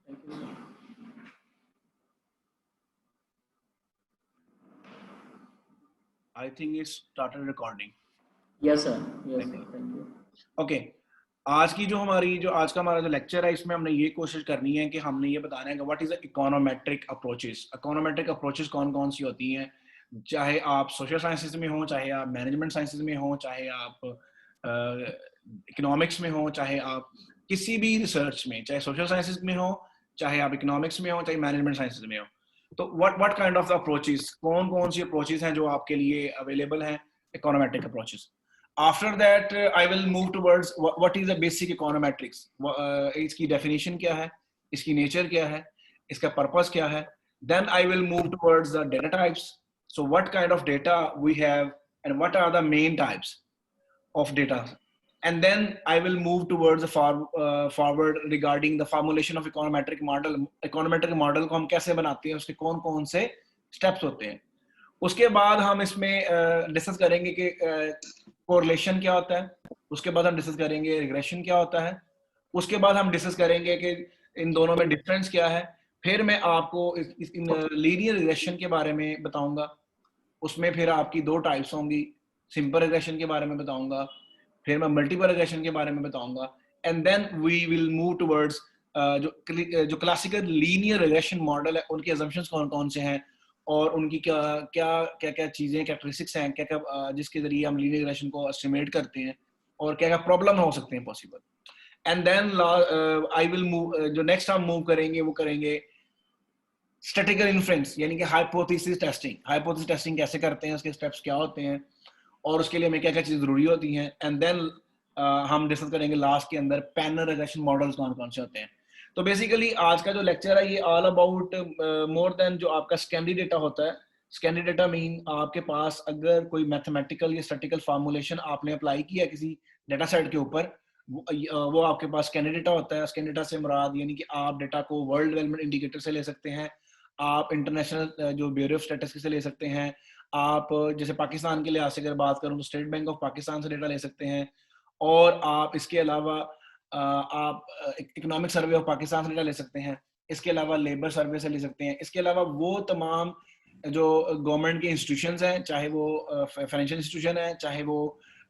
Thank you. I think it's started recording. Yes, sir. Yes, sir. Thank you. Okay आज की जो आज का हमारा जो लेक्चर है इसमें हमने ये कोशिश करनी है कि हमने ये बताना है कि what is the econometric approaches कौन कौन सी होती हैं, चाहे आप सोशल साइंसेज में हो, चाहे आप मैनेजमेंट साइंसेज में हो, चाहे आप इकोनॉमिक्स में हो, चाहे आप किसी भी रिसर्च में, चाहे सोशल साइंसेज में हो, चाहे आप इकोनॉमिक्स में हो, चाहे मैनेजमेंट साइंसेज में हो। तो व्हाट काइंड ऑफ अप्रोचेस, कौन कौन सी अप्रोचेस हैं जो आपके लिए अवेलेबल हैं econometric approaches. After that, I will move towards what is the basic econometrics. इसकी definition क्या है, इसकी nature क्या है, इसका purpose क्या है. Then I will move towards the data types. So what kind of data we have and what are the main types of data. And then I will move towards the forward regarding the formulation of econometric model. Econometric model को हम कैसे बनाते हैं, उसके कौन कौन से steps होते हैं. उसके बाद हम इसमें डिस्कस करेंगे कि कोरिलेशन क्या होता है, उसके बाद हम डिस्कस करेंगे रिग्रेशन क्या होता है, उसके बाद हम डिस्कस करेंगे कि इन दोनों में डिफरेंस क्या है, फिर मैं आपको इन लीनियर रिग्रेशन के बारे में बताऊंगा, उसमें फिर आपकी दो टाइप्स होंगी, सिंपल रिग्रेशन के बारे में बताऊंगा, फिर मैं मल्टीपल रिग्रेशन के बारे में बताऊंगा, and then we will move towards जो क्लासिकल लीनियर रिग्रेशन मॉडल है उनके अजम्पशंस कौन कौन से हैं और उनकी क्या क्या क्या क्या चीजें कैरेक्टरिस्टिक्स हैं, क्या क्या जिसके जरिए हम लीनियर रिग्रेशन को एस्टिमेट करते हैं और क्या क्या प्रॉब्लम हो सकते हैं possible. And then I will move, जो नेक्स्ट हम मूव करेंगे वो करेंगे स्टैटिस्टिकल इन्फ्रेंस, यानी कि हाइपोथेसिस टेस्टिंग. हाइपोथेसिस टेस्टिंग कैसे करते हैं, उसके स्टेप्स क्या होते हैं और उसके लिए हमें क्या क्या चीज़ जरूरी होती हैं. एंड देन हम डिस्कस करेंगे लास्ट के अंदर पैनल रिग्रेशन मॉडल्स कौन कौन से होते हैं. तो बेसिकली आज का जो लेक्चर है ये ऑल अबाउट मोर देन जो आपका स्कैनरी डेटा होता है. स्कैनरी डेटा मीन आपके पास अगर कोई मैथमेटिकल या स्टैटिस्टिकल फार्मूलेशन आपने अप्लाई किया किसी डेटा सेट के ऊपर, वो आपके पास स्कैनरी डेटा होता है. स्कैनरी डेटा से मुराद यानी कि आप डेटा को वर्ल्ड डेवलपमेंट इंडिकेटर से ले सकते हैं, आप इंटरनेशनल जो ब्यूरो ऑफ स्टैटिस्टिक्स से ले सकते हैं, आप जैसे पाकिस्तान के लिहाज से अगर बात करूं तो स्टेट बैंक ऑफ पाकिस्तान से डेटा ले सकते हैं, और आप इसके अलावा आप इकोनॉमिक सर्वे ऑफ पाकिस्तान से डेटा ले सकते हैं, इसके अलावा लेबर सर्वे से ले सकते हैं, इसके अलावा वो तमाम जो गवर्नमेंट के इंस्टीट्यूशंस हैं, चाहे वो फाइनेंशियल इंस्टीट्यूशन है, चाहे वो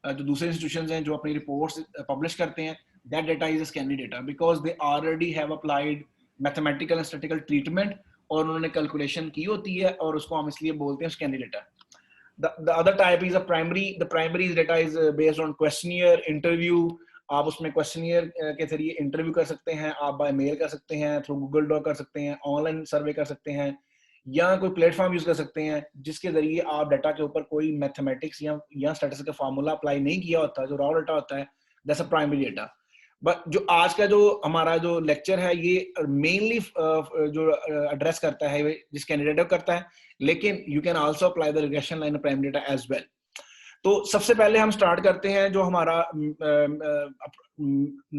जो दूसरे इंस्टीट्यूशंस हैं जो अपनी रिपोर्ट्स पब्लिश करते हैं, that data is स्कैनरी data because they already have applied mathematical and statistical treatment और उन्होंने कैलकुलेशन की होती है और उसको हम इसलिए बोलते हैं स्कैनरी data. The other type is a primary. The primary data is based on questionnaire, interview. आप उसमें क्वेश्चनियर के जरिए इंटरव्यू कर सकते हैं, आप बाय मेल कर सकते हैं, थ्रू गूगल डॉक कर सकते हैं, ऑनलाइन सर्वे कर सकते हैं, या कोई प्लेटफॉर्म यूज कर सकते हैं जिसके जरिए आप डाटा के ऊपर कोई मैथमेटिक्स या स्टैटिस्टिकल फार्मूला अप्लाई नहीं किया होता, जो रॉ डाटा होता है, that's a primary data. But जो आज का जो हमारा जो लेक्चर है ये मेनली जो एड्रेस करता है जिस कैंडिडेट करता है, लेकिन you can also apply the regression line primary data as well. तो सबसे पहले हम स्टार्ट करते हैं जो हमारा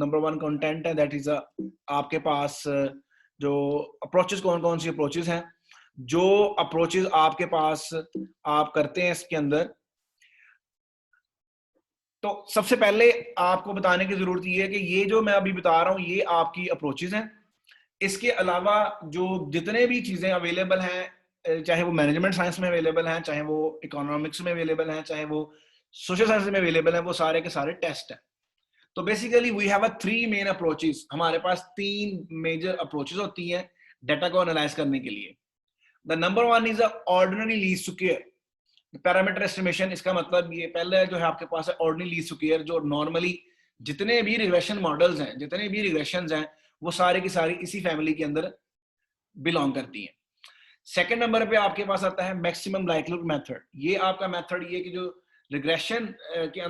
नंबर वन कंटेंट है, दैट इज आपके पास जो अप्रोचेस कौन कौन सी अप्रोचेस हैं, जो अप्रोचेस आपके पास आप करते हैं इसके अंदर. तो सबसे पहले आपको बताने की जरूरत ये है कि ये जो मैं अभी बता रहा हूं ये आपकी अप्रोचेस हैं. इसके अलावा जो जितने भी चीजें अवेलेबल हैं, चाहे वो मैनेजमेंट साइंस में अवेलेबल हैं, चाहे वो इकोनॉमिक्स में अवेलेबल हैं, चाहे वो सोशल साइंस में अवेलेबल हैं, वो सारे के सारे टेस्ट हैं. तो basically we have a three main approaches. हमारे पास तीन मेजर अप्रोचेस होती हैं डाटा को एनालाइज करने के लिए. The number one is ordinary least square parameter estimation. इसका मतलब ये पहले जो है आपके पास है ऑर्डिनरी लीस्ट स्क्वायर, जो नॉर्मली जितने भी रिग्रेशन मॉडल्स हैं, जितने भी रिग्रेशंस हैं, वो सारे की सारी इसी फैमिली के अंदर बिलोंग करती हैं. सेकंड नंबर पे आपके पास आता है मैक्सिमम लाइक्लीहुड मेथड. ये आपका मेथड ये कि जो रिग्रेशन के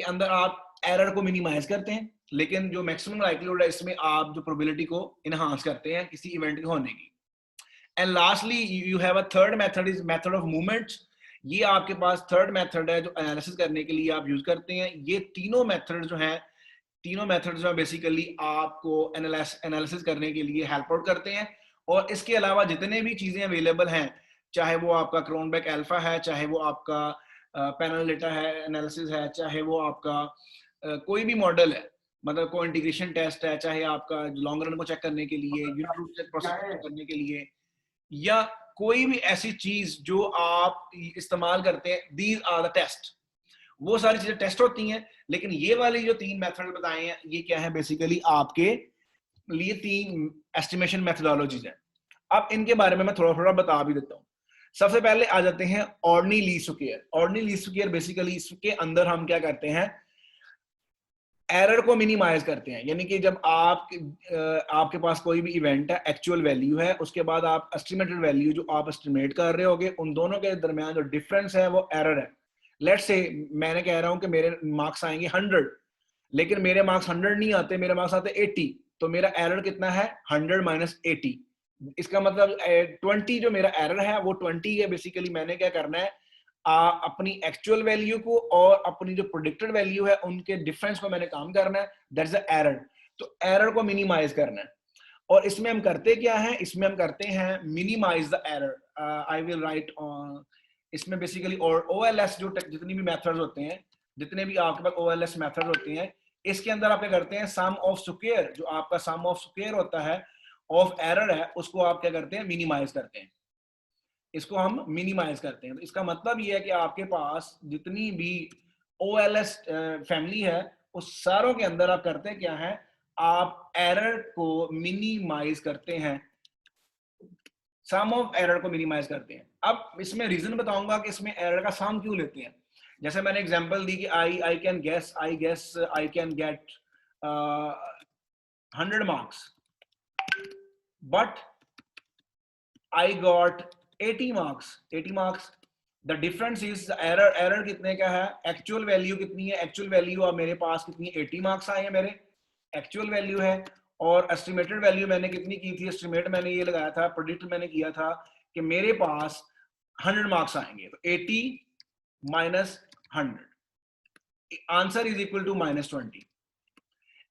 अंदर आप एरर को मिनिमाइज करते हैं, लेकिन जो मैक्सिमम लाइक्लीहुड है इसमें आप जो प्रोबेबिलिटी को इनहांस करते हैं किसी इवेंट के होने की. And lastly you have a third method is method of movements. ये आपके पास थर्ड मेथड है जो एनालिसिस करने के लिए आप यूज करते हैं. ये तीनों मेथड जो हैं, तीनों मेथड्स में बेसिकली आपको एनालिसिस करने के लिए हेल्प आउट करते हैं. और इसके अलावा जितने भी चीजें अवेलेबल हैं, चाहे वो आपका क्रोनबेक अल्फा है, चाहे वो आपका पैनल डेटा है एनालिसिस है, चाहे वो आपका कोई भी मॉडल है, मतलब कोई इंटीग्रेशन टेस्ट है, चाहे आपका लॉन्ग रन को चेक करने के लिए, यूनिट रूट प्रोसेस को चेक करने के लिए, या कोई भी ऐसी चीज जो आप इस्तेमाल करते हैं, दीज आर द टेस्ट। वो सारी चीजें टेस्ट होती हैं। लेकिन ये वाली जो 3 मेथड बताए हैं, ये क्या है, बेसिकली आपके लिए 3 एस्टिमेशन मेथोडोलॉजीज हैं। अब इनके बारे में मैं थोड़ा थोड़ा बता भी देता हूँ। सबसे पहले आ जाते हैं ordinary least square. Ordinary least square basically इसके अंदर हम क्या करते हैं, एरर को मिनिमाइज करते हैं। यानी कि जब आपके पास कोई भी इवेंट है, एक्चुअल वैल्यू है, उसके बाद आप एस्टिमेटेड वैल्यू जो आप एस्टिमेट कर रहे होगे, उन दोनों के दरमियान जो डिफरेंस है वो एरर है। लेट्स से मैंने कह रहा हूं कि मेरे मार्क्स आएंगे 100, लेकिन मेरे मार्क्स 100 नहीं आते, मेरे मार्क्स आते 80, तो मेरा एरर कितना है, 100 माइनस 80। इसका मतलब 20 जो मेरा एरर है वो 20 है। बेसिकली मैंने क्या करना है, अपनी एक्चुअल वैल्यू को और अपनी जो प्रोडिक्टेड वैल्यू है उनके डिफरेंस को मैंने काम करना है, दैट इज द एरर। तो एरर को मिनिमाइज करना है। और इसमें हम करते क्या है, इसमें हम करते हैं minimize the error. I will write on इसमें बेसिकली, और OLS जो जितनी भी मेथड्स होते हैं, जितने भी आपके पास OLS मेथड होते हैं, इसके अंदर आप क्या करते हैं, सम ऑफ स्क्वायर, जो आपका सम ऑफ स्क्वायर होता है ऑफ एरर है, उसको आप क्या करते हैं, मिनिमाइज करते हैं। इसको हम मिनिमाइज करते हैं। तो इसका मतलब ये है कि आपके पास जितनी भी OLS फैमिली है, उस सारों के अंदर आप करते क्या है, आप एरर को मिनिमाइज करते हैं, सम ऑफ एरर को मिनिमाइज करते हैं। अब इसमें रीजन बताऊंगा कि इसमें एरर का सम क्यों लेते हैं। जैसे मैंने एग्जांपल दी कि I can guess I can get 100 marks, but I got 80 marks. The difference is error कितने का है, एक्चुअल वैल्यू कितनी है, एक्चुअल वैल्यू अब मेरे पास कितनी, 80 मार्क्स आए हैं, मेरे एक्चुअल वैल्यू है। और एस्टिमेटेड वैल्यू मैंने कितनी की थी, एस्टिमेट मैंने ये लगाया था, प्रेडिक्ट मैंने किया था कि मेरे पास 100 मार्क्स आएंगे। तो 80 minus 100, answer is equal to -20।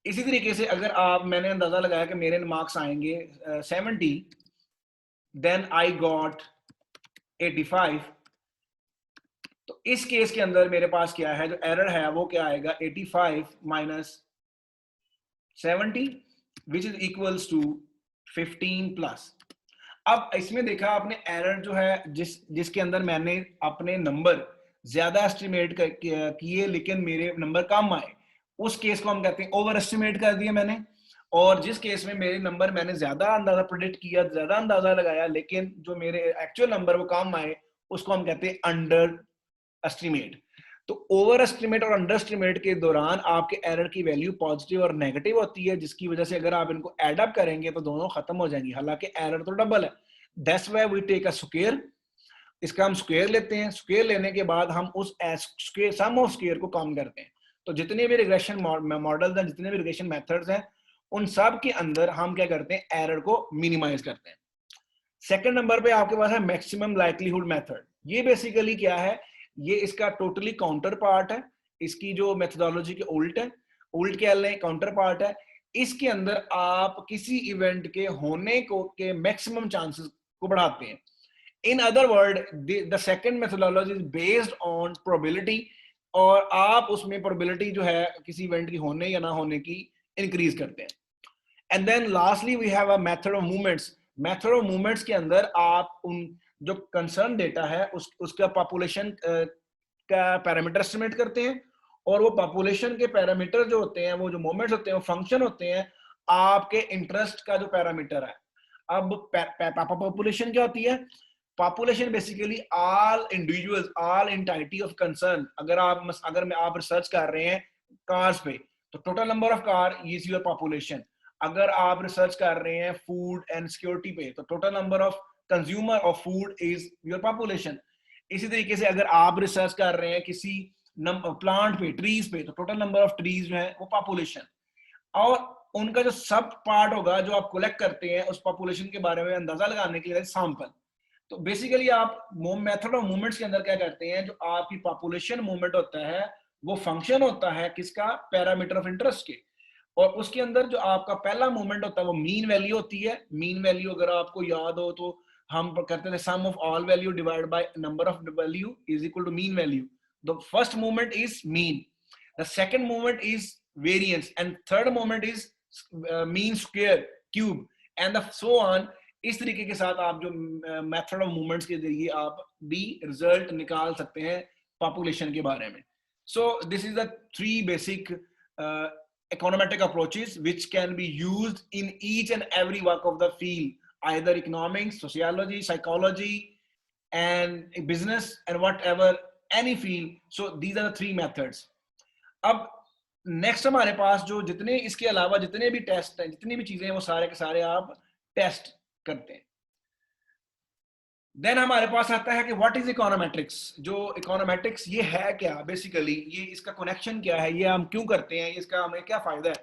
इसी तरीके से अगर मैंने अंदाजा लगाया कि मेरे मार्क्स आएंगे 70, देन आई गॉट 85, तो इस केस के अंदर मेरे पास क्या है, जो एरर है वो क्या आएगा, 85 minus 70 which is equals to 15 plus. अब इसमें देखा आपने, एरर जो है जिसके अंदर मैंने अपने नंबर ज्यादा एस्टिमेट किए लेकिन मेरे नंबर कम आए, उस केस को हम कहते हैं ओवर एस्टिमेट कर दिया मैंने। और जिस केस में मेरे नंबर मैंने ज्यादा अंदाजा प्रेडिक्ट किया, ज्यादा अंदाजा लगाया, लेकिन जो मेरे एक्चुअल नंबर वो कम आए, उसको हम कहते हैं अंडर एस्टिमेट। तो ओवर एस्टिमेट और अंडर एस्टिमेट के दौरान आपके एरर की वैल्यू पॉजिटिव और नेगेटिव होती है, जिसकी वजह से अगर आप इनको एड अप करेंगे तो दोनों खत्म हो जाएंगी, हालांकि एरर तो डबल है। That's why we take a square. इसका हम स्क्वायर लेते हैं, स्क्वायर लेने के बाद हम उस सम ऑफ स्क्वायर को कम करते हैं। तो जितने भी रिग्रेशन मॉडल्स हैं, जितने भी रिग्रेशन मेथड्स हैं, उन सब के अंदर हम क्या करते हैं, एरर को मिनिमाइज करते हैं। सेकंड नंबर पे आपके पास है मैक्सिमम लाइक्लीहुड मेथड। ये बेसिकली क्या है, ये इसका टोटली काउंटर पार्ट है, इसकी जो मेथोडोलॉजी के उल्ट है, उल्ट क्या लें, काउंटर पार्ट है। इसके अंदर आप किसी इवेंट के होने को के मैक्सिमम चांसेस को बढ़ाते हैं। In other word, the second methodology is based on probability, और आप उसमें प्रोबेबिलिटी जो है किसी इवेंट की होने या ना होने की इंक्रीज करते हैं। And then lastly we have a method of movements. Method of movements के अंदर आप उन जो कंसर्न डेटा है उसका पॉपुलेशन का पैरामीटर एस्टिमेट करते हैं, और वो पॉपुलेशन के पैरामीटर जो होते हैं, वो जो मोमेंट्स होते हैं, वो फंक्शन होते हैं आपके इंटरेस्ट का जो पैरामीटर है। अब पॉपुलेशन क्या होती है, population basically all individuals, all entity of concern. अगर आप रिसर्च कर रहे हैं कार्स पे, तो total number of car is your population. अगर आप रिसर्च कर रहे हैं फूड एंड सिक्योरिटी पे, तो total number of consumer of food is your population. इसी तरीके से अगर आप रिसर्च कर रहे हैं किसी प्लांट पे, ट्रीज पे, तो टोटल नंबर ऑफ ट्रीज जो है वो पॉपुलेशन, और उनका जो सब पार्ट होगा जो आप कलेक्ट करते हैं उस पॉपुलेशन के बारे में अंदाजा लगाने के लिए सैंपल। तो बेसिकली आप मेथड ऑफ मूवमेंट्स के अंदर क्या करते हैं, जो आपकी पॉपुलेशन मूवमेंट होता है वो फंक्शन होता है किसका, पैरामीटर ऑफ इंटरेस्ट के। और उसके अंदर जो आपका पहला मूवमेंट होता है वो मीन वैल्यू होती है। मीन वैल्यू अगर आपको याद हो तो हम करते थे sum of all value divide by number of value is equal to mean value. The first movement is mean, the second movement is variance, and third moment is mean square, cube, and the so on. इस तरीके के साथ आप जो method of movements के जरिए आप भी रिजल्ट निकाल सकते हैं पॉपुलेशन के बारे में. So this is the three basic econometric approaches which can be used in each and every work of the field, either economics, sociology, psychology, and business, and whatever, any field. So these are the three methods. अब next हमारे पास जो जितने इसके अलावा जितने भी test हैं, जितनी भी चीजें हैं, वो सारे के सारे आप टेस्ट करते हैं. देन हमारे पास आता है कि व्हाट इज इकोनोमेट्रिक्स. जो इकोनोमेट्रिक्स ये है क्या, बेसिकली ये इसका कनेक्शन क्या है, ये हम क्यों करते हैं, इसका हमें क्या फायदा है.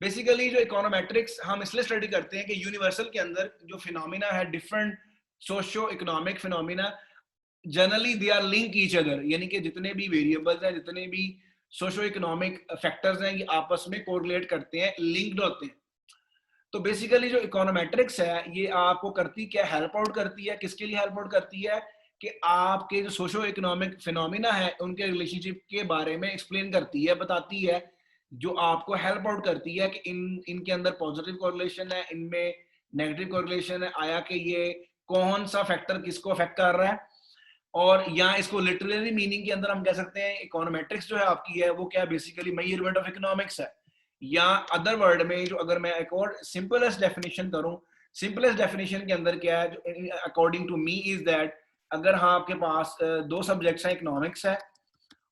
बेसिकली जो इकोनोमेट्रिक्स हम इसलिए स्टडी करते हैं कि यूनिवर्सल के अंदर जो फिनोमिना है, different socio economic phenomena, generally they are link each other, यानी कि जितने भी वेरिएबल्स हैं, जितने भी सोशियो इकोनॉमिक फैक्टर्स हैं, ये आपस में कोरिलेट करते हैं, लिंक्ड होते हैं. तो बेसिकली जो इकोनोमेट्रिक्स है ये आपको करती क्या, हेल्प आउट करती है. किसके लिए हेल्प आउट करती है कि आपके जो सोशियो इकोनॉमिक फिनोमिना है उनके रिलेशनशिप के बारे में एक्सप्लेन करती है, बताती है, जो आपको हेल्प आउट करती है कि इनके अंदर पॉजिटिव कोरिलेशन है, इनमें नेगेटिव कोरिलेशन है, आया कि ये कौन सा फैक्टर किसको अफेक्ट कर रहा है. और यहाँ इसको लिटरेरी मीनिंग के अंदर हम कह सकते हैं इकोनोमेट्रिक्स जो है आपकी है वो क्या, बेसिकली मेजरमेंट ऑफ इकोनॉमिक्स है. या अदर वर्ड में जो अगर मैं एक और सिंपलेस्ट डेफिनेशन करूं, सिंपलेस्ट डेफिनेशन के अंदर क्या है, according to me is that, अगर हाँ आपके पास दो सब्जेक्ट्स हैं, इकोनॉमिक्स है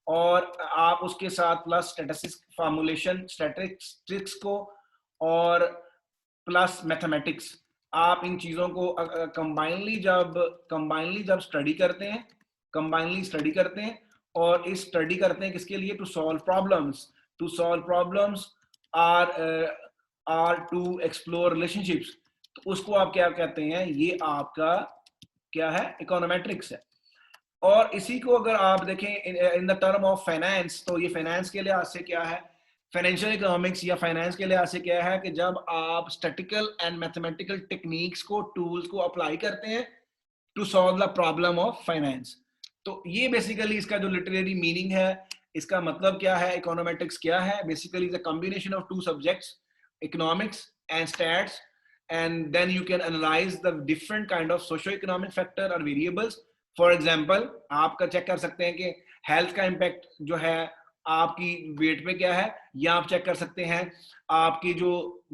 और आप उसके साथ प्लस स्टैटिस्टिक्स फॉर्मुलेशन, स्टैटिस्टिक्स को और प्लस मैथमेटिक्स, आप इन चीजों को कंबाइनली जब स्टडी करते हैं, और इस स्टडी करते हैं किसके लिए, to solve problems or to explore relationships. तो उसको आप क्या कहते हैं, ये आपका क्या है, इकोनोमेट्रिक्स है. और इसी को अगर आप देखें in the term of finance, तो ये फाइनेंस के लिहाज से क्या है, फाइनेंशियल इकोनॉमिक्स या फाइनेंस के लिहाज से क्या है कि जब आप स्टैटिकल एंड मैथमेटिकल टेक्निक्स को, टूल्स को अप्लाई करते हैं to solve the problem of finance. तो ये बेसिकली इसका जो लिटरेरी मीनिंग है, इसका मतलब क्या है, इकोनोमेट्रिक्स क्या है, basically the combination of two subjects, economics and stats, and then you can analyze the different kind of socio-economic factor or variables. For example, आप का चेक कर सकते हैं कि हेल्थ का इम्पैक्ट जो है आपकी वेट पे क्या है, या आप चेक कर सकते हैं आपकी जो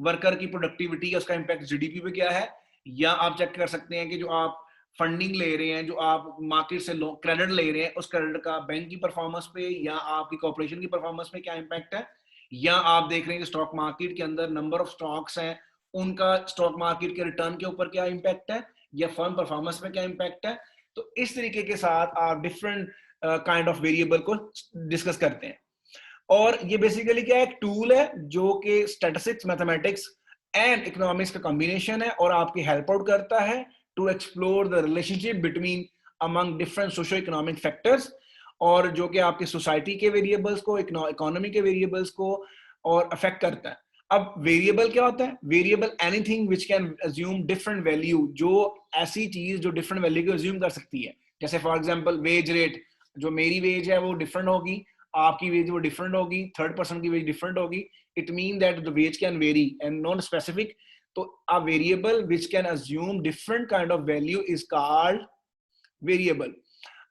वर्कर की प्रोडक्टिविटी है उसका इम्पैक्ट जीडीपी पे क्या है, या आप चेक कर सकते हैं कि जो आप फंडिंग ले रहे हैं, जो आप मार्केट से क्रेडिट ले रहे हैं, उस क्रेडिट का बैंक की परफॉर्मेंस पे या आपकी कॉर्पोरेशन की परफॉर्मेंस पे क्या इम्पैक्ट है, या आप देख रहे हैं कि स्टॉक मार्केट के अंदर नंबर ऑफ स्टॉक्स हैं, उनका स्टॉक मार्केट के रिटर्न के ऊपर क्या इम्पैक्ट है, या फर्म परफॉर्मेंस में क्या इम्पैक्ट है. तो इस तरीके के साथ आप डिफरेंट काइंड ऑफ वेरिएबल को डिस्कस करते हैं. और ये बेसिकली क्या है, एक टूल है जो कि स्टैटिस्टिक्स, मैथमेटिक्स एंड इकोनॉमिक्स का कॉम्बिनेशन है, और आपकी हेल्प आउट करता है to explore the relationship between among different socio economic factors, और जो कि आपकी सोसाइटी के वेरिएबल्स को, इकोनॉमी के वेरिएबल्स को और अफेक्ट करता है. अब वेरिएबल क्या होता है, variable anything which can assume different value, जो ऐसी चीज जो डिफरेंट वैल्यू को अज्यूम कर सकती है. जैसे फॉर एग्जांपल वेज रेट, जो मेरी वेज है वो डिफरेंट होगी, आपकी वेज वो डिफरेंट होगी, थर्ड पर्सन की वेज डिफरेंट होगी. It mean that the wage can vary and not specific. तो a variable which can assume different kind of value is called variable.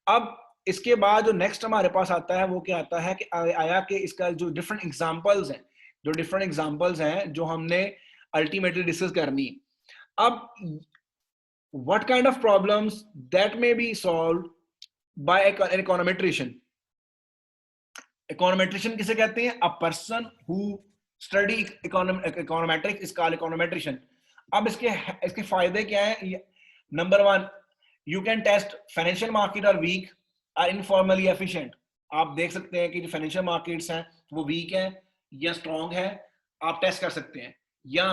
अब इसके बाद जो नेक्स्ट हमारे पास आता है वो क्या आता है कि आया कि इसका जो डिफरेंट एग्जांपल्स हैं, जो हमने अल्टीमेटली डिस्कस करनी है. अब what kind of problems that may be solved by an econometrician. Econometrician किसे कहते हैं, a person who study econometrics is called econometrician. अब इसके फायदे क्या है. Number one, you can test financial market are weak or informally efficient. आप देख सकते हैं कि जो फाइनेंशियल मार्केट्स हैं वो वीक है या स्ट्रॉन्ग है, आप टेस्ट कर सकते हैं. या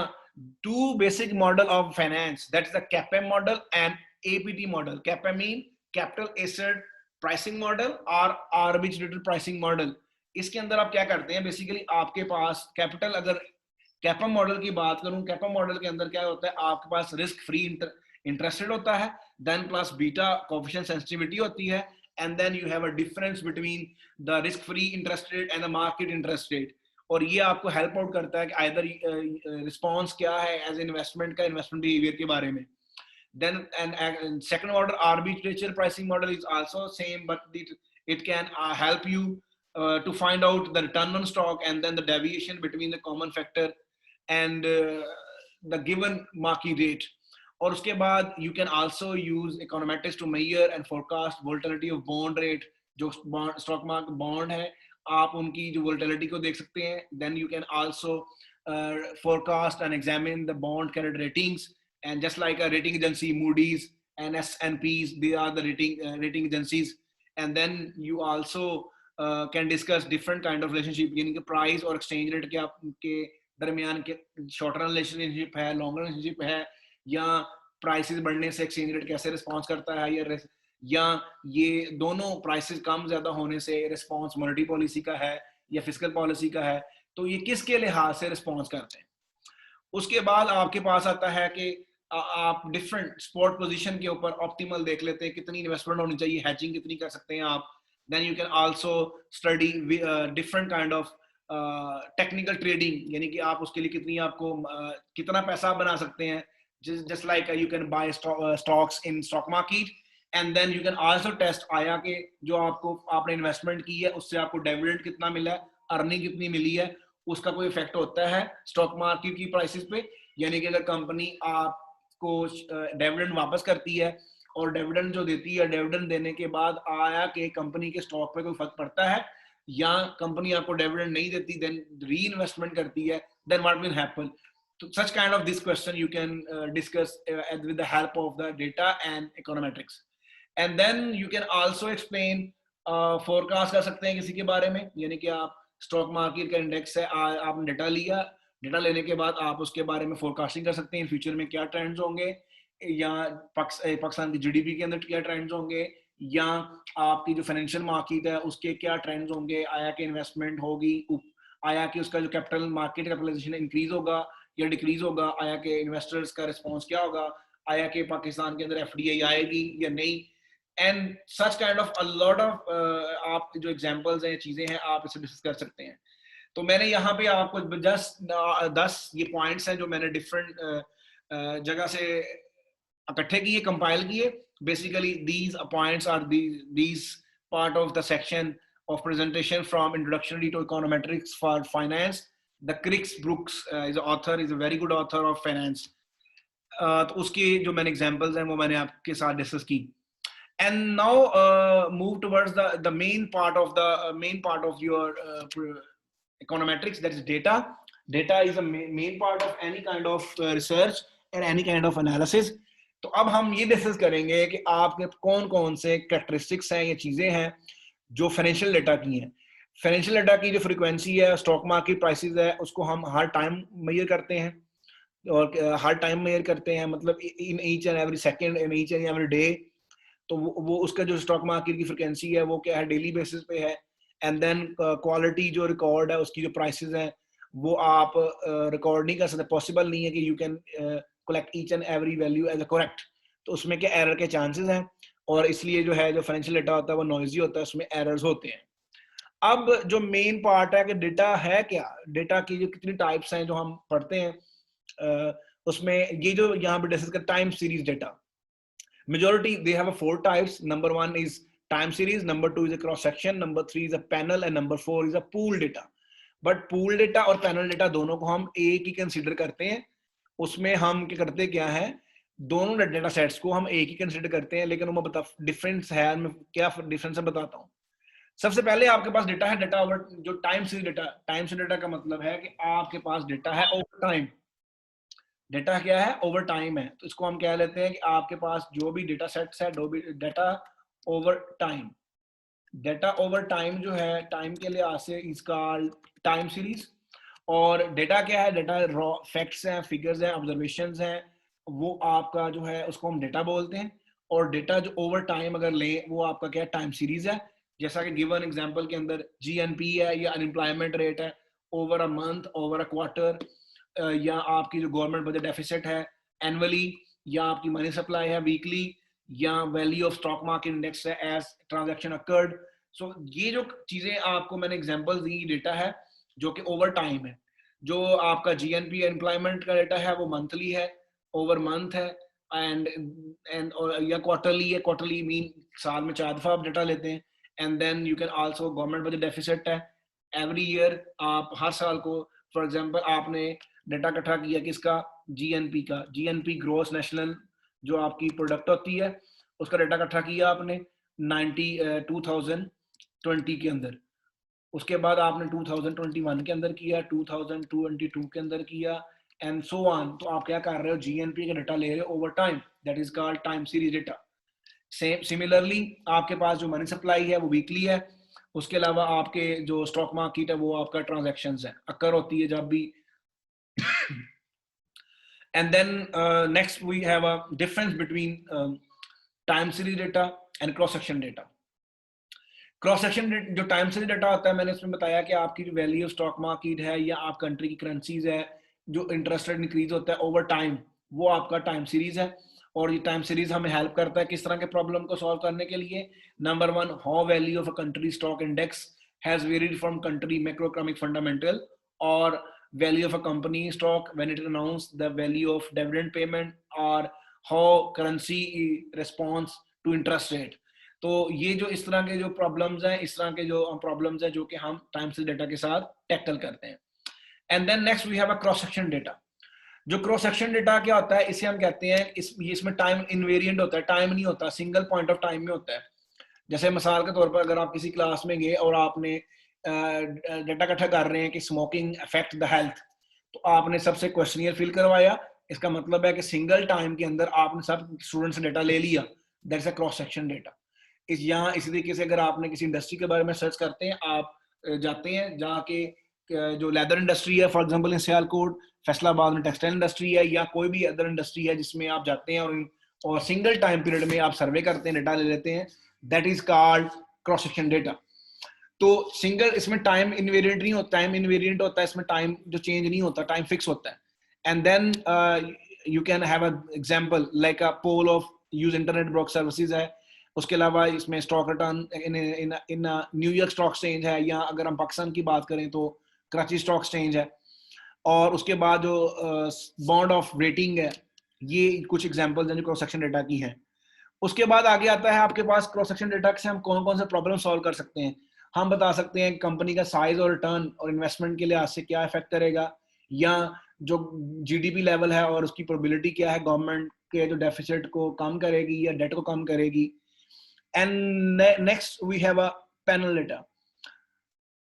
two basic model of finance, that is the CAPM model and APT model. CAPM mean capital asset pricing model और arbitrary pricing model. इसके अंदर आप क्या करते हैं, बेसिकली आपके पास कैपिटल, अगर CAPM मॉडल की बात करूं, CAPM मॉडल के अंदर क्या होता है, आपके पास रिस्क फ्री इंटरेस्टेड होता है, then plus beta coefficient sensitivity होती है, and then you have a difference between the risk free interest rate and the market interest rate. और ये आपको हेल्प आउट करता है कि आइदर रिस्पॉन्स क्या है एज इन्वेस्टमेंट का, इन्वेस्टमेंट बिहेवियर के बारे में. Then and second order arbitrage pricing model is also same, but it can help you to find out the return on stock and then the deviation between the common factor and the given market rate. और उसके बाद you can also use econometrics to measure and forecast volatility of bond rate. जो stock market bond है, आप उनकी जो volatility को देख सकते हैं. Then you can also forecast and examine the bond credit ratings. And just like a rating agency, Moody's and S&P's, they are the rating agencies. And then you also can discuss different kind of relationship, यानी कि price और exchange rate के आपके दरमियान के short run relationship है, long run relationship है, या prices बढ़ने से exchange rate कैसे response करता है, या ये दोनों prices कम ज़्यादा होने से response monetary policy का है या fiscal policy का है, तो ये किसके लिहाज से response करते हैं. उसके बाद आपके पास आता है कि आप डिफरेंट स्पॉट पोजीशन के ऊपर ऑप्टिमल देख लेते हैं, कितनी इन्वेस्टमेंट होनी चाहिए, हैजिंग कितनी कर सकते हैं आप. Then you can also study different kind of technical trading, यानी कि आप उसके लिए कितनी आपको कितना पैसा बना सकते हैं. Just like you can buy stocks in stock market and then you can also test आया कि जो आपको आपने इन्वेस्टमेंट की है उससे आपको डिविडेंड कितना मिला है, अर्निंग कितनी मिली है, उसका कोई इफेक्ट होता है स्टॉक मार्केट की प्राइसेस पे. यानी कि अगर कंपनी आपको डिविडेंड वापस करती है और डिविडेंड जो देती है, डिविडेंड देने के बाद आया कि कंपनी के स्टॉक पे कोई फर्क पड़ता है, या कंपनी आपको डिविडेंड नहीं देती, देन री इन्वेस्टमेंट करती है, देन व्हाट विल हैपन. तो such kind of this question you can discuss with the help of the data and econometrics. And then you can also explain forecast कर सकते हैं किसी के बारे में, यानी कि आप स्टॉक मार्केट का इंडेक्स है, आपने डेटा लिया, डेटा लेने के बाद आप उसके बारे में फोरकास्टिंग कर सकते हैं फ्यूचर में क्या ट्रेंड्स होंगे, या पाकिस्तान की जीडीपी के अंदर क्या ट्रेंड्स होंगे, या आपकी जो फाइनेंशियल मार्केट है उसके क्या ट्रेंड्स होंगे, आया कि इन्वेस्टमेंट होगी, आया कि उसका जो कैपिटल मार्केट कैपिटलाइजेशन इंक्रीज होगा या डिक्रीज होगा, आया कि इन्वेस्टर्स का रिस्पॉन्स क्या होगा, आया कि पाकिस्तान के अंदर एफडीआई आएगी या नहीं. And such kind of a lot of आप जो एग्जांपल्स हैं, चीजें हैं, आप इसे डिस्कस कर सकते हैं. तो मैंने यहाँ पे आपको जस्ट 10 ये पॉइंट्स हैं जो मैंने डिफरेंट जगह से इकट्ठे किए, कंपाइल किए. Basically these points are these part of the section of presentation from introductory to econometrics for finance. The Chris Brooks is an author, is a very good author of finance. तो उसके जो मैंने examples हैं वो मैंने आपके साथ discuss की. And now move towards the main part of your econometrics, that is data. Data is a main part of any kind of research and any kind of analysis. तो अब हम ये डिस्कस करेंगे कि आपके कौन कौन से कैरेक्टरिस्टिक्स हैं या चीजें हैं जो फाइनेंशियल डेटा की हैं. फाइनेंशियल डेटा की जो फ्रीक्वेंसी है, स्टॉक मार्केट प्राइसेस है, उसको हम हर टाइम मेजर करते हैं, और हर टाइम मेजर करते हैं मतलब in each and every second, in each and every day. तो वो उसका जो स्टॉक मार्केट की फ्रीक्वेंसी है वो क्या है, डेली बेसिस पे है. एंड देन क्वालिटी जो रिकॉर्ड है उसकी जो प्राइसेस हैं वो आप रिकॉर्ड नहीं कर सकते, पॉसिबल नहीं है कि you can collect each and every value as a correct. तो उसमें क्या एरर के चांसेस हैं, और इसलिए जो है जो फाइनेंशियल डेटा होता है वो नॉइजी होता है, उसमें एरर्स होते हैं. अब जो मेन पार्ट है कि डेटा है क्या, डेटा की जो कितनी टाइप्स हैं जो हम पढ़ते हैं, उसमें ये जो यहाँ पे डिस्कस कर time series data. Majority they have 4 types. Number 1 is time series, number 2 is a cross section, number 3 is a panel, and number 4 is a pool data. But pool data और panel data दोनों को हम एक ही consider करते हैं. उसमें हम क्या करते क्या है, दोनों डेटा सेट्स को हम एक ही कंसीडर करते हैं, लेकिन मैं बता डिफरेंस है, मैं क्या डिफरेंस है बताता हूँ. सबसे पहले आपके पास डेटा है, डेटा ओवर जो time series data. Time series data का मतलब है कि आपके पास डेटा है ओवर टाइम. डेटा क्या है, ओवर टाइम है. तो इसको हम कह लेते हैं कि आपके पास जो भी डेटा सेट्स है, जो भी data over time. Data over time जो है, टाइम के लिहाज से इसका टाइम सीरीज. और डेटा क्या है, डेटा रॉ फैक्ट्स हैं, फिगर्स हैं, ऑब्जर्वेशंस हैं, वो आपका जो है उसको हम डेटा बोलते हैं. और डेटा जो ओवर टाइम अगर लें वो आपका क्या है, टाइम सीरीज है. जैसा कि गिवन एग्जांपल के अंदर जीएनपी है या अनएम्प्लॉयमेंट रेट है over a month, over a quarter, या आपकी जो गवर्नमेंट बजट डेफिसिट है एनुअली, या आपकी मनी सप्लाई है वीकली, या value of stock market index है एज ट्रांजैक्शन अकर्ड. सो ये जो चीजें आपको मैंने एग्जांपल्स दी डेटा है, जो कि ओवर टाइम है। जो आपका जीएनपी एम्प्लॉयमेंट का डेटा है वो मंथली है, ओवर मंथ है, एंड या क्वार्टरली है। क्वार्टरली मीन साल में 4 दफा आप डेटा लेते हैं। And then you can also government budget deficit है एवरी ईयर। आप हर साल को, फॉर एग्जांपल आपने डेटा इकट्ठा किया किसका, जीएनपी का, जीएनपी ग्रोस नेशनल जो आपकी प्रोडक्ट होती है उसका डेटा इकट्ठा किया आपने 2020 के अंदर। उसके बाद आपने 2021 के अंदर किया, 2022 के अंदर किया, एंड सो ऑन। तो आप क्या कर रहे हो, जीएनपी का डेटा ले रहे हो over time, that is called time series data. Same similarly आपके पास जो मनी सप्लाई है वो वीकली है। उसके अलावा आपके जो स्टॉक मार्केट है वो आपका ट्रांजैक्शंस है, अकर होती है जब भी। And then next we have a difference between time series data and cross section data. Cross section जो टाइम सीरीज डेटा होता है, मैंने इसमें बताया कि आपकी जो वैल्यू ऑफ स्टॉक मार्केट है या आप कंट्री की करेंसीज है, जो इंटरेस्ट रेट इंक्रीज होता है ओवर टाइम, वो आपका टाइम सीरीज है। और ये टाइम सीरीज हमें हेल्प करता है किस तरह के प्रॉब्लम को सॉल्व करने के लिए। Number 1, how value of a country stock index has varied from country macroeconomic fundamental, और value of a company stock when it announce the value of dividend payment, और how currency response to interest rate. तो ये जो इस तरह के जो problems हैं, इस तरह के जो प्रॉब्लम्स हैं जो कि हम टाइम सीरीज डेटा के साथ टैकल करते हैं। And then next we have a cross section data. जो क्रॉस सेक्शन डेटा क्या होता है, इसे हम कहते हैं इसमें टाइम इनवेरिएंट होता है, टाइम नहीं होता, सिंगल पॉइंट ऑफ टाइम में होता है। जैसे मिसाल के तौर पर अगर आप किसी क्लास में गए और आपने डेटा इकट्ठा कर रहे हैं कि स्मोकिंग अफेक्ट द हेल्थ, तो आपने सबसे क्वेश्चनियर फिल करवाया। इसका मतलब है कि सिंगल टाइम के अंदर आपने सब स्टूडेंट से डेटा ले लिया, that is a cross section data. यहाँ इसी तरीके से अगर आपने किसी इंडस्ट्री के बारे में सर्च करते हैं, आप जाते हैं जहाँ के जो लेदर इंडस्ट्री है, for example in Sialkot, Faisalabad में टेक्सटाइल इंडस्ट्री है, या कोई भी अदर इंडस्ट्री है जिसमें आप जाते हैं और सिंगल टाइम पीरियड में आप सर्वे करते हैं, डेटा ले लेते हैं, that is called cross section data. तो सिंगल, इसमें टाइम इनवेरिएंट नहीं होता, टाइम इनवेरिएंट होता है, इसमें टाइम जो चेंज नहीं होता, टाइम फिक्स होता है। And then you can have a example like a poll of use internet broker services है। उसके अलावा इसमें stock return in New York stock exchange है, या अगर हम पाकिस्तान की बात करें तो कराची स्टॉक एक्सचेंज है। और उसके बाद जो बॉन्ड ऑफ रेटिंग है, ये कुछ एग्जांपल्स हैं जो क्रॉस सेक्शन डेटा की हैं। उसके बाद आगे आता है आपके पास क्रॉस सेक्शन डेटा से हम कौन कौन से प्रॉब्लम सॉल्व कर सकते हैं। हम बता सकते हैं कंपनी का साइज और रिटर्न और इन्वेस्टमेंट के लिहाज से क्या इफेक्ट करेगा, या जो जीडीपी लेवल है और उसकी प्रोबेबिलिटी क्या है, गवर्नमेंट के जो डेफिसिट को कम करेगी या डेट को कम करेगी। And next we have a panel data.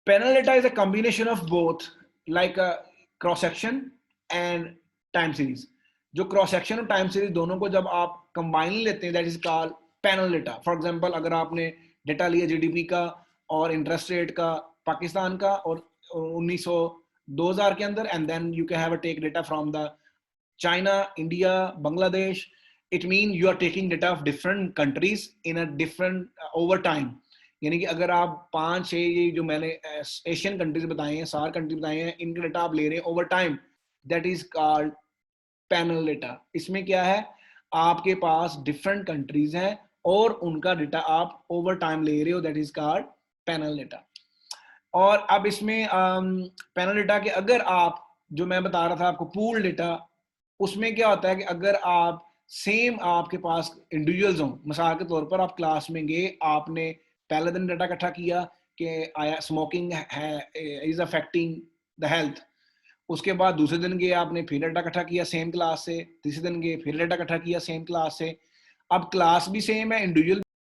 Panel data is a combination of both, like a cross section and time series. जो क्रॉस सेक्शन और टाइम सीरीज दोनों को जब आप कंबाइन लेते हैं, that is called panel data. For example अगर आपने डेटा लिया जीडीपी का और इंटरेस्ट रेट का पाकिस्तान का और 2000 के अंदर, and then you can have a take data from the China, India, Bangladesh, it mean you are taking data of different countries in a different over time. यानी कि अगर आप 5-6 ये जो मैंने एशियन कंट्रीज बताए हैं, 7 कंट्रीज बताए हैं, इनके डेटा आप ले रहे हैं over time, that is called panel data. इसमें क्या है, आपके पास डिफरेंट कंट्रीज हैं और उनका डेटा आप ओवर टाइम ले रहे हो, that is called panel data. और अब इसमें पैनल डेटा के अगर आप, जो मैं बता रहा था आपको पूल डेटा, उसमें क्या होता है कि अगर आप सेम आपके पास इंडिविजुअल्स हों, मिसाल के तौर पर आप क्लास में गए, आपने पहले दिन डाटा इकट्ठा किया कि आया स्मोकिंग है इज अफेक्टिंग द हेल्थ। उसके बाद दूसरे दिन गए आपने फिर डाटा इकट्ठा किया सेम क्लास से, तीसरे दिन गए फिर डाटा इकट्ठा किया सेम क्लास से। अब क्लास भी सेम है, इंडिविजुअल